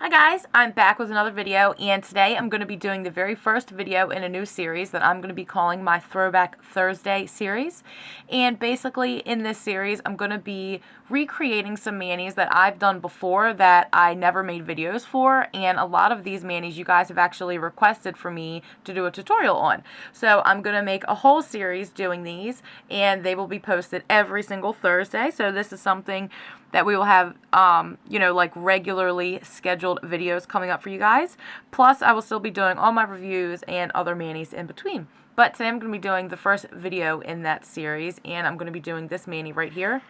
Hi guys, I'm back with another video, and today I'm going to be doing the very first video in a new series that I'm going to be calling my Throwback Thursday series. And basically in this series I'm going to be recreating some manis that I've done before that I never made videos for, and a lot of these manis you guys have actually requested for me to do a tutorial on. So I'm going to make a whole series doing these, and they will be posted every single Thursday. So this is something that we will have, like regularly scheduled videos coming up for you guys. Plus, I will still be doing all my reviews and other manis in between. But today I'm going to be doing the first video in that series, and I'm going to be doing this mani right here.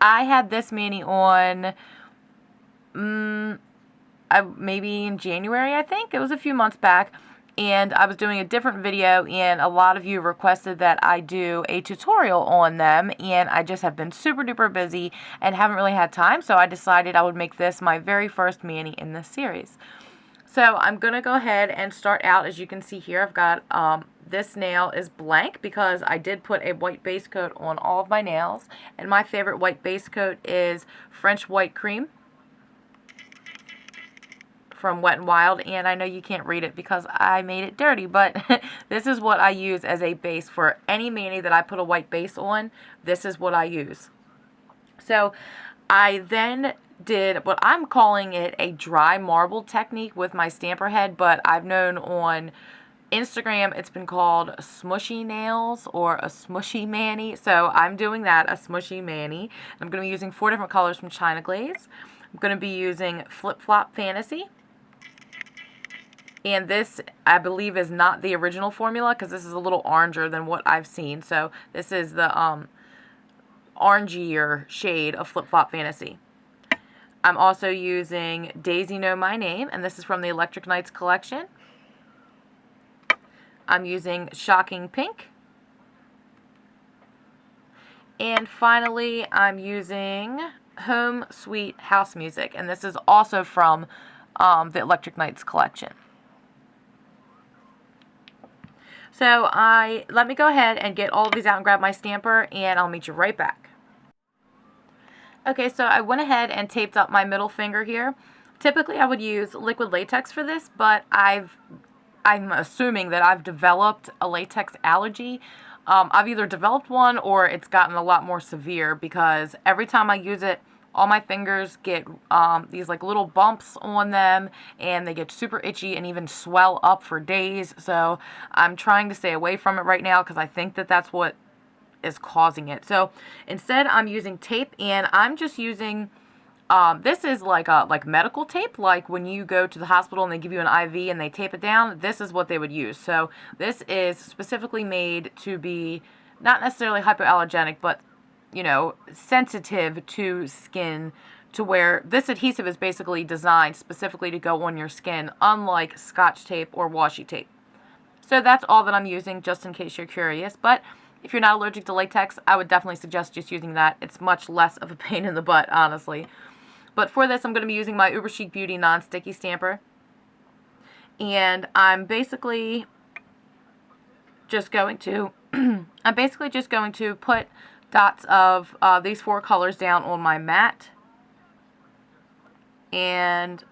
I had this mani on, maybe in January, I think. It was a few months back. And I was doing a different video, and a lot of you requested that I do a tutorial on them, and I just have been super duper busy and haven't really had time, so I decided I would make this my very first mani in this series. So I'm going to go ahead and start out. As you can see here, I've got this nail is blank because I did put a white base coat on all of my nails, and my favorite white base coat is French White Cream from Wet n Wild, and I know you can't read it because I made it dirty, but this is what I use as a base for any mani that I put a white base on. This is what I use. So I then did what I'm calling it a dry marble technique with my stamper head, but I've known on Instagram it's been called smushy nails or a smushy mani. So I'm doing that, a smushy mani. I'm going to be using 4 different colors from China Glaze. I'm going to be using Flip Flop Fantasy. And this, I believe, is not the original formula because this is a little oranger than what I've seen. So this is the orangier shade of Flip Flop Fantasy. I'm also using Daisy Know My Name, and this is from the Electric Nights collection. I'm using Shocking Pink. And finally, I'm using Home Sweet House Music, and this is also from the Electric Nights collection. So let me go ahead and get all of these out and grab my stamper, and I'll meet you right back. Okay, so I went ahead and taped up my middle finger here. Typically I would use liquid latex for this, but I'm assuming that I've developed a latex allergy. I've either developed one or it's gotten a lot more severe because every time I use it, all my fingers get these like little bumps on them, and they get super itchy and even swell up for days. So I'm trying to stay away from it right now because I think that that's what is causing it. So instead I'm using tape, and I'm just using this is like medical tape, like when you go to the hospital and they give you an IV and they tape it down. This is what they would use. So this is specifically made to be not necessarily hypoallergenic, but sensitive to skin, to where this adhesive is basically designed specifically to go on your skin, unlike Scotch tape or washi tape. So that's all that I'm using, just in case you're curious. But if you're not allergic to latex, I would definitely suggest just using that. It's much less of a pain in the butt, honestly. But for this, I'm going to be using my Uber Chic Beauty non-sticky stamper. And I'm basically just going to put dots of these 4 colors down on my mat, and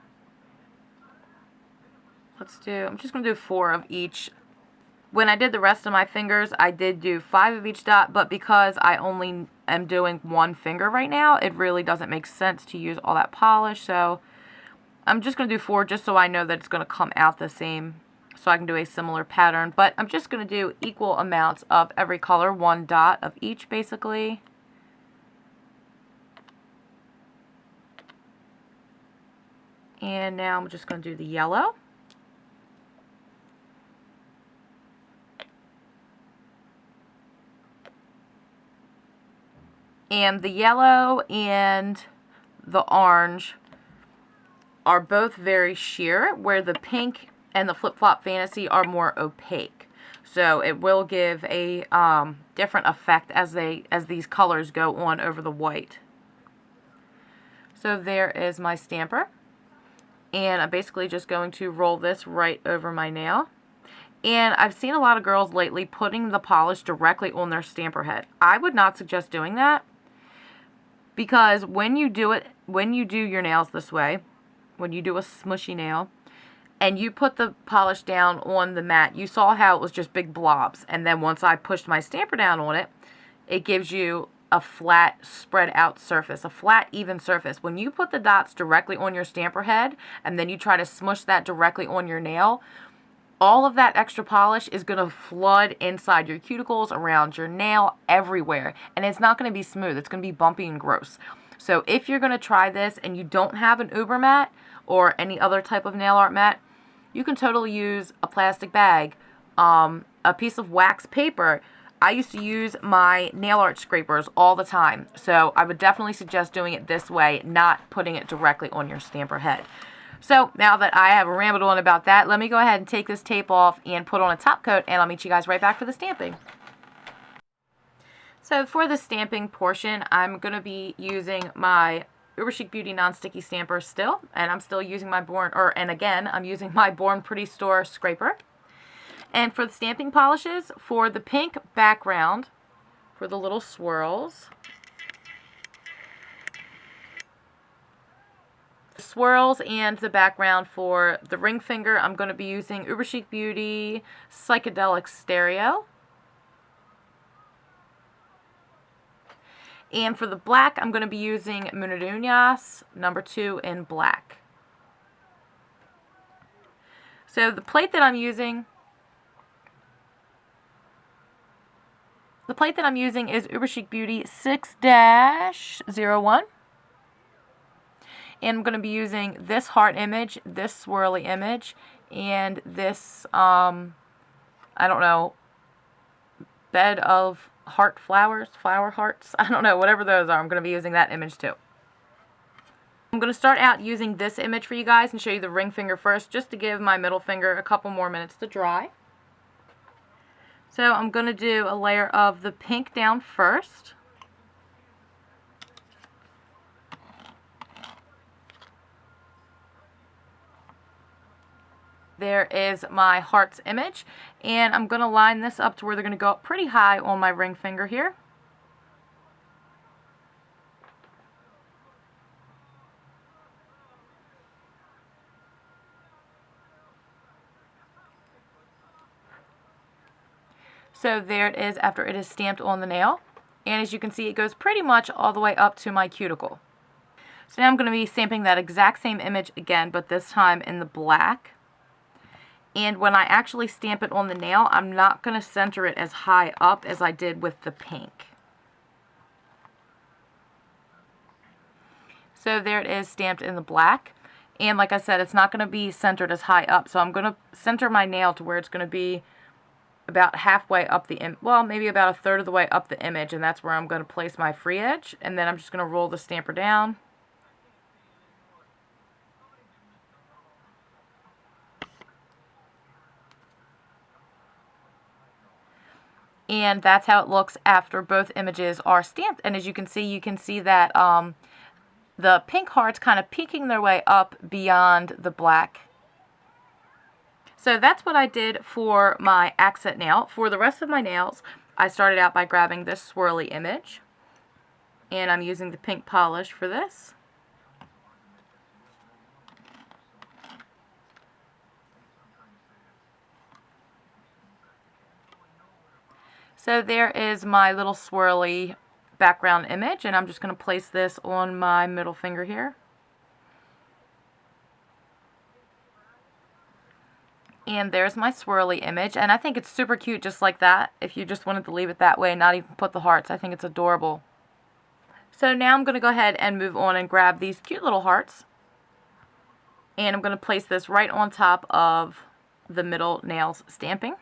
I'm just going to do 4 of each. When I did the rest of my fingers, I did do 5 of each dot, but because I only am doing 1 finger right now, it really doesn't make sense to use all that polish, so I'm just going to do 4 just so I know that it's going to come out the same, so I can do a similar pattern. But I'm just going to do equal amounts of every color, 1 dot of each basically. And now I'm just going to do the yellow. And the yellow and the orange are both very sheer, where the pink and the Flip Flop Fantasy are more opaque. So it will give a different effect as these colors go on over the white. So there is my stamper. And I'm basically just going to roll this right over my nail. And I've seen a lot of girls lately putting the polish directly on their stamper head. I would not suggest doing that, because when you do your nails this way, when you do a smushy nail, and you put the polish down on the mat, you saw how it was just big blobs. And then once I pushed my stamper down on it, it gives you a flat, spread out surface, a flat, even surface. When you put the dots directly on your stamper head, and then you try to smush that directly on your nail, all of that extra polish is going to flood inside your cuticles, around your nail, everywhere. And it's not going to be smooth. It's going to be bumpy and gross. So if you're going to try this and you don't have an Uber mat or any other type of nail art mat, you can totally use a plastic bag, a piece of wax paper. I used to use my nail art scrapers all the time. So I would definitely suggest doing it this way, not putting it directly on your stamper head. So now that I have rambled on about that, let me go ahead and take this tape off and put on a top coat, and I'll meet you guys right back for the stamping. So for the stamping portion, I'm going to be using my Uber Chic Beauty non-sticky stamper still, and I'm still using my I'm using my Born Pretty Store scraper. And for the stamping polishes, for the pink background, for the little swirls, and the background for the ring finger, I'm going to be using Uber Chic Beauty Psychedelic Stereo. And for the black, I'm going to be using Munadunyas #2 in black. So the plate that I'm using is Uber Chic Beauty 6-01. And I'm going to be using this heart image, this swirly image, and this, I don't know, bed of heart flowers, flower hearts, I don't know, whatever those are. I'm going to be using that image too. I'm going to start out using this image for you guys and show you the ring finger first, just to give my middle finger a couple more minutes to dry. So I'm going to do a layer of the pink down first. There is my hearts image, and I'm going to line this up to where they're going to go up pretty high on my ring finger here. So there it is after it is stamped on the nail, and as you can see, it goes pretty much all the way up to my cuticle. So now I'm going to be stamping that exact same image again, but this time in the black. And when I actually stamp it on the nail, I'm not going to center it as high up as I did with the pink. So there it is stamped in the black. And like I said, it's not going to be centered as high up. So I'm going to center my nail to where it's going to be about halfway up the image. Well, maybe about a third of the way up the image. And that's where I'm going to place my free edge. And then I'm just going to roll the stamper down. And that's how it looks after both images are stamped. And as you can see that the pink hearts kind of peeking their way up beyond the black. So that's what I did for my accent nail. For the rest of my nails, I started out by grabbing this swirly image. And I'm using the pink polish for this. So there is my little swirly background image, and I'm just going to place this on my middle finger here. And there's my swirly image, and I think it's super cute just like that. If you just wanted to leave it that way and not even put the hearts, I think it's adorable. So now I'm going to go ahead and move on and grab these cute little hearts. And I'm going to place this right on top of the middle nails stamping.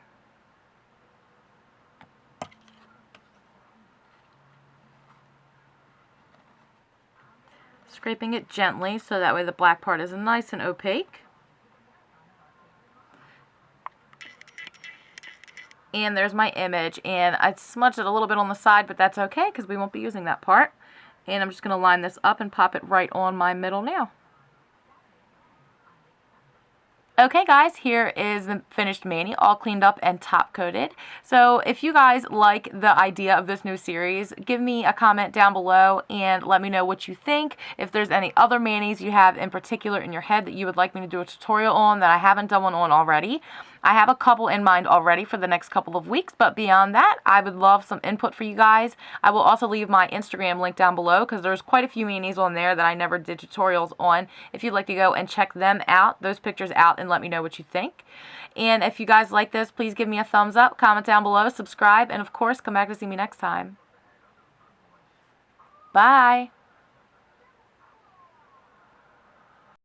Scraping it gently so that way the black part is nice and opaque. And there's my image, and I smudged it a little bit on the side, but that's okay because we won't be using that part. And I'm just going to line this up and pop it right on my middle nail. Okay guys, here is the finished mani, all cleaned up and top coated. So if you guys like the idea of this new series, give me a comment down below and let me know what you think. If there's any other manis you have in particular in your head that you would like me to do a tutorial on that I haven't done one on already. I have a couple in mind already for the next couple of weeks, but beyond that, I would love some input for you guys. I will also leave my Instagram link down below because there's quite a few manis on there that I never did tutorials on. If you'd like to go and check them out, those pictures out, and let me know what you think. And if you guys like this, please give me a thumbs up, comment down below, subscribe, and of course, come back to see me next time. Bye!